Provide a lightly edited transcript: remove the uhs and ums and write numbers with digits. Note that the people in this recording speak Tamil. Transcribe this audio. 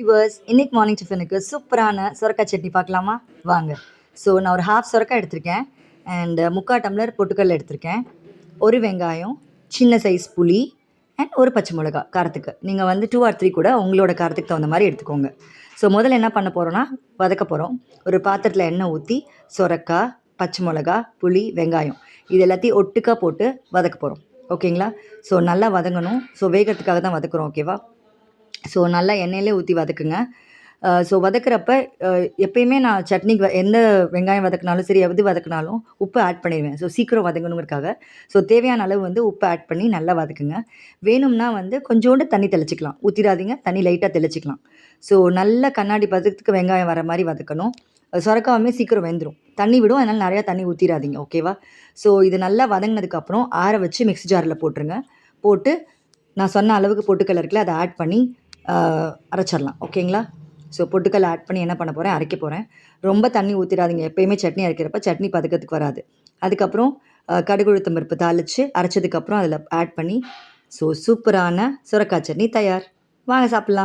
வியூவர்ஸ், இன்னைக்கு மார்னிங் டிஃபனுக்கு சூப்பரான சொரக்காய் சட்னி பார்க்கலாமா? வாங்க. ஸோ நான் ஒரு ஹாஃப் சொரக்காய் எடுத்திருக்கேன். அண்ட் 3/4 டம்ளர் பொட்டுக்கடல எடுத்திருக்கேன். ஒரு வெங்காயம், சின்ன சைஸ் புளி அண்ட் ஒரு பச்சை மிளகா காரத்துக்கு. நீங்கள் வந்து 2 ஆர் 3 கூட உங்களோட காரத்துக்கு தகுந்த மாதிரி எடுத்துக்கோங்க. ஸோ முதல்ல என்ன பண்ண போகிறோன்னா, வதக்க போகிறோம். ஒரு பாத்திரத்தில் எண்ணெய் ஊற்றி சொரக்காய், பச்சை மிளகா, புளி, வெங்காயம் இது எல்லாத்தையும் ஒட்டுக்கா போட்டு வதக்க போகிறோம். ஓகேங்களா? ஸோ நல்லா வதங்கணும். ஸோ வேகிறதுக்காக தான் வதக்குறோம். ஓகேவா? ஸோ நல்லா எண்ணெயிலே ஊற்றி வதக்குங்க. ஸோ வதக்குறப்ப எப்பயுமே நான் சட்னிக்கு எந்த வெங்காயம் வதக்கினாலும் சரி, எது வதக்கினாலும் உப்பு ஆட் பண்ணிடுவேன். ஸோ சீக்கிரம் வதங்கணுங்கிறதுக்காக. ஸோ தேவையான அளவு வந்து உப்பு ஆட் பண்ணி நல்லா வதக்குங்க. வேணும்னா வந்து கொஞ்சோண்டு தண்ணி தெளிச்சிக்கலாம். ஊற்றிடாதீங்க, தண்ணி லைட்டாக தெளிச்சிக்கலாம். ஸோ நல்ல கண்ணாடி பதத்துக்கு வெங்காயம் வர மாதிரி வதக்கணும். சொரக்காவுமே சீக்கிரம் வெந்துடும். தண்ணி விடும், அதனால் நிறையா தண்ணி ஊற்றிடாதீங்க. ஓகேவா? ஸோ இது நல்லா வதங்கினதுக்கப்புறம் ஆற வச்சு மிக்ஸி ஜாரில் போட்டுருங்க. போட்டு நான் சொன்ன அளவுக்கு பொட்டுக்கடலை இருக்குல்ல, அதை ஆட் பண்ணி அரைச்சிடலாம். ஓகேங்களா? ஸோ பொட்டுக்கடலை ஆட் பண்ணி என்ன பண்ண போகிறேன், அரைக்க போகிறேன். ரொம்ப தண்ணி ஊற்றிடாதீங்க. எப்போயுமே சட்னி அரைக்கிறப்ப சட்னி பதக்கத்துக்கு வராது. அதுக்கப்புறம் கடுகு உளுத்தம் பருப்பு தாளித்து அரைச்சதுக்கப்புறம் அதில் ஆட் பண்ணி ஸோ சூப்பரான சுரக்காய் சட்னி தயார். வாங்க சாப்பிட்லாம்.